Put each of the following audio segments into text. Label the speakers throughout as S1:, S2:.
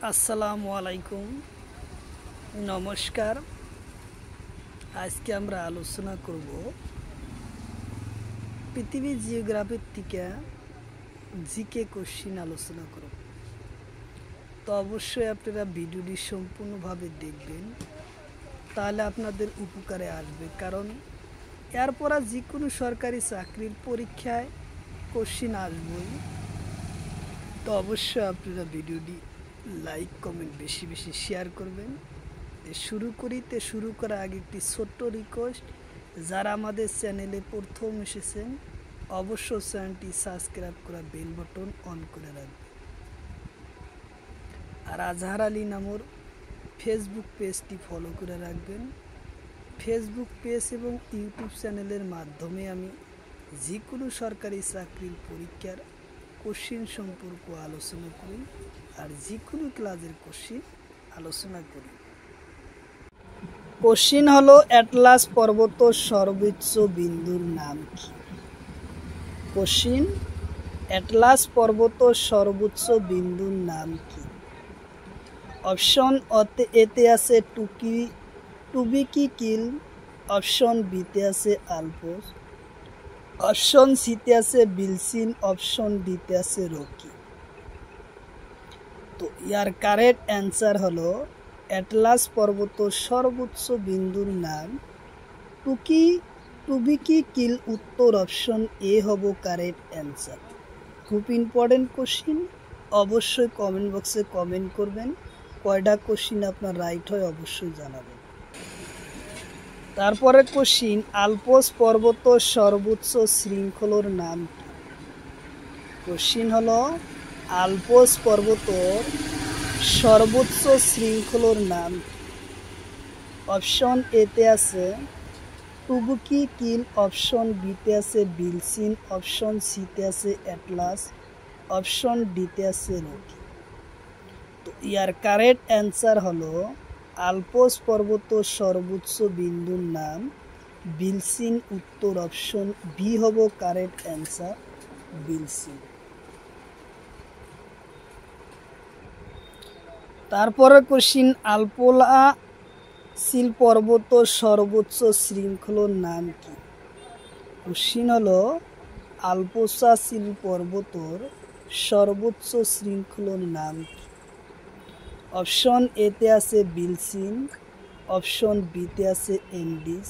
S1: আসসালামু আলাইকুম, নমস্কার। আজকে আমরা আলোচনা করব পৃথিবী জিওগ্রাফির থেকে জিকে কোশ্চিন আলোচনা করব। তো অবশ্যই আপনারা ভিডিওটি সম্পূর্ণভাবে দেখবেন, তাহলে আপনাদের উপকারে আসবে। কারণ এরপর যে কোনো সরকারি চাকরির পরীক্ষায় কোশ্চিন আসবেই। তো অবশ্যই আপনারা ভিডিওটি লাইক কমেন্ট বেশি বেশি শেয়ার করবেন। শুরু করার আগে একটি ছোট্ট রিকোয়েস্ট, যারা আমাদের চ্যানেলে প্রথম এসেছেন অবশ্যই চ্যানেলটি সাবস্ক্রাইব করা, বেল বাটন অন করে রাখবেন। আর আজহার আলী নামর ফেসবুক পেজটি ফলো করে রাখবেন। ফেসবুক পেজ এবং ইউটিউব চ্যানেলের মাধ্যমে আমি যে কোনো সরকারি চাকরির পরীক্ষার কোশ্চিন সম্পর্কে আলোচনা করি আর যে কোনো ক্লাসের কোশ্চিন আলোচনা করি। কোশ্চিন হলো অ্যাটলাস পর্বত সর্বোচ্চ বিন্দুর নাম কি? কোশ্চিন, অ্যাটলাস পর্বত সর্বোচ্চ বিন্দুর নাম কি? অপশন এতে আছে টুবিকি কিল, অপশন বিতে আছে আলপস, অপশন সিতে আছে বিলসিন, অপশন ডিতে আছে রকি। তো ইয়ার কারেক্ট অ্যান্সার হলো অ্যাটলাস পর্বত সর্বোচ্চ বিন্দুর নাম টুবিকি কিল। উত্তর অপশন এ হব কারেক্ট অ্যান্সার। খুব ইম্পর্টেন্ট কোশ্চিন, অবশ্যই কমেন্ট বক্সে কমেন্ট করবেন। কয়টা কোশ্চিন আপনার রাইট হয় অবশ্যই জানাবেন। তারপরে কোশ্চিন, আলপস পর্বত সর্বোচ্চ শৃঙ্খলার নাম কি? কোশ্চিন হলো আলপস পর্বতর সর্বোচ্চ শৃঙ্খলার নাম কি? অপশন এতে আছে টুবুকি কিল, অপশন বিতে আছে বিলসিন, অপশন সিতে আছে অ্যাটলাস, অপশন ডিতে আছে রকি। তো ইয়ার কারেক্ট অ্যান্সার হলো আলপস পর্বত সর্বোচ্চ বিন্দুর নাম বিলসিন। উত্তর অপশন বি হব কারেক্ট অ্যান্সার, বিলসিন। তারপরে কোশ্চিন, আলপোলা সিল পর্বত সর্বোচ্চ শৃঙ্খলার নাম কি? কোশ্চিন হলো আলপোসা সিল পর্বতর সর্বোচ্চ শৃঙ্খলার নাম কি? অপশন এতে আছে বিলসিন, অপশন বিতে আছে এন্ডিস,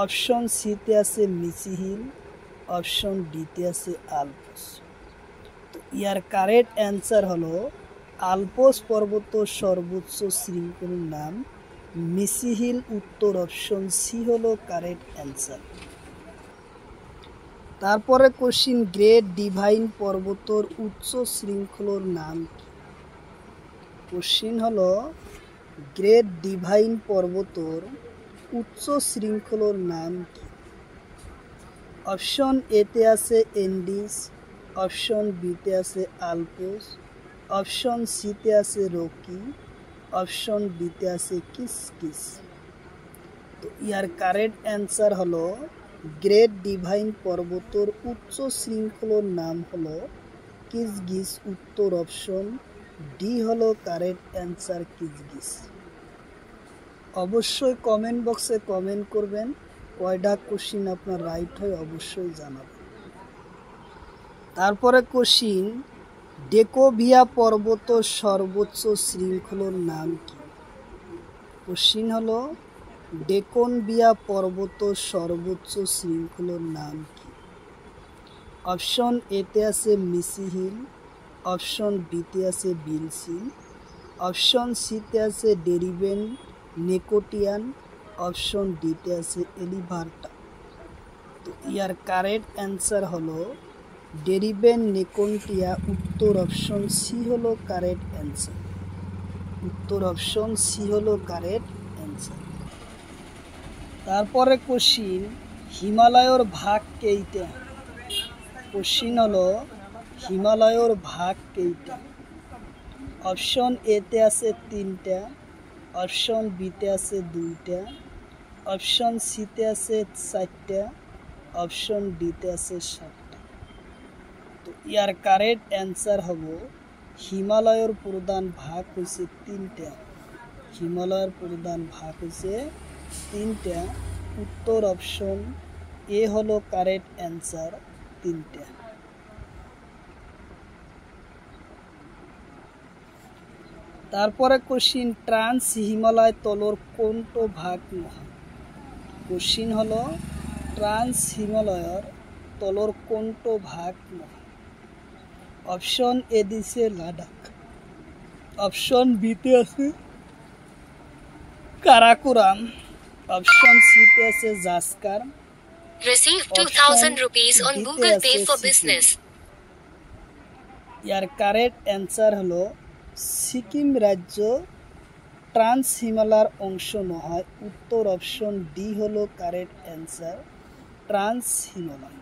S1: অপশন সিতে আছে মিসিহিল, অপশন ডিতে আছে আলপস। তো ইয়ার কারেক্ট অ্যান্সার হলো আলপস পর্বত সর্বোচ্চ শৃঙ্খলার নাম মিসিহিল। উত্তর অপশন সি হলো কারেক্ট অ্যান্সার। তারপরে কোশ্চিন, গ্রেট ডিভাইন পর্বতর উচ্চ শৃঙ্খলার নাম কি? কোশ্চিন হলো গ্রেট ডিভাইন পর্বতর উচ্চ শৃঙ্খলার নাম কি? অপশন এতে আছে এন্ডিস, অপশন বিতে আছে আলপস, অপশন সিতে আছে রকি, অপশন ডিতে আছে কিসকিস। তো ইয়ার কারেক্ট অ্যান্সার হলো গ্রেট ডিভাইন পর্বতর উচ্চ শৃঙ্খলার নাম হলো কিসগিস। উত্তর অপশন ডি হলো কারেক্ট অ্যান্সার, কিসগিস। অবশ্যই কমেন্ট বক্সে কমেন্ট করবেন, কয়টা কোশ্চিন আপনার রাইট হয় অবশ্যই জানাবেন। তারপরে কোশ্চিন, ডেকোভিয়া পর্বত সর্বোচ্চ শৃঙ্খলার নাম কি? কোশ্চিন হলো ডেকনভিয়া পর্বত সর্বোচ্চ শৃঙ্খলার নাম কি? অপশন এতে আছে মিসিহিল, অপশন বিতে আছে বিলসিন, অপশন সিতে আছে ডেরিবেন নেকোটিয়ান, অপশন ডিতে আছে এলিভার্টা। তো ইয়ার কারেক্ট অ্যান্সার হলো ডেরিবেন নেকোটিয়া। উত্তর অপশন সি হলো কারেক্ট অ্যান্সার। উত্তর অপশন সি হলো কারেক্ট অ্যান্সার। তারপরে কোশ্চিন, হিমালয়ের ভাগ কেইটা? কোশ্চিন হলো হিমালয়ের ভাগ কেইটা? অপশন এতে আছে 3টা, অপশন বিতে আছে 2টা, অপশন সিতে আছে 4টা, অপশন ডিতে আছে 7টা। তো ইয়ার কারেক্ট অ্যান্সার হব হিমালয়ের প্রধান ভাগ হয়েছে তিনটা। হিমালয়ের প্রধান ভাগ হয়েছে তিনটা। উত্তর অপশন এ হলো কারেক্ট অ্যান্সার, তিনটা। তারপরে কোশ্চিন, ট্রান্স হিমালয় তলর কোনটো ভাগ নহয়? কোশ্চিন হলো ট্রান্স হিমালয়ের তলর কোনটো ভাগ নহয়? অপশন এ দিছে লাদাখ, অপশন বিতে আছে কারাকোরাম, অপশন সিতে আছে Zanskar,
S2: Receive 2000 rupees on Google Pay for business.
S1: Year correct answer হলো সিকিম রাজ্য ট্রান্স হিমালয়ের অংশ নহয়। উত্তর অপশন ডি হলো কারেক্ট অ্যান্সার, ট্রান্স হিমালয়।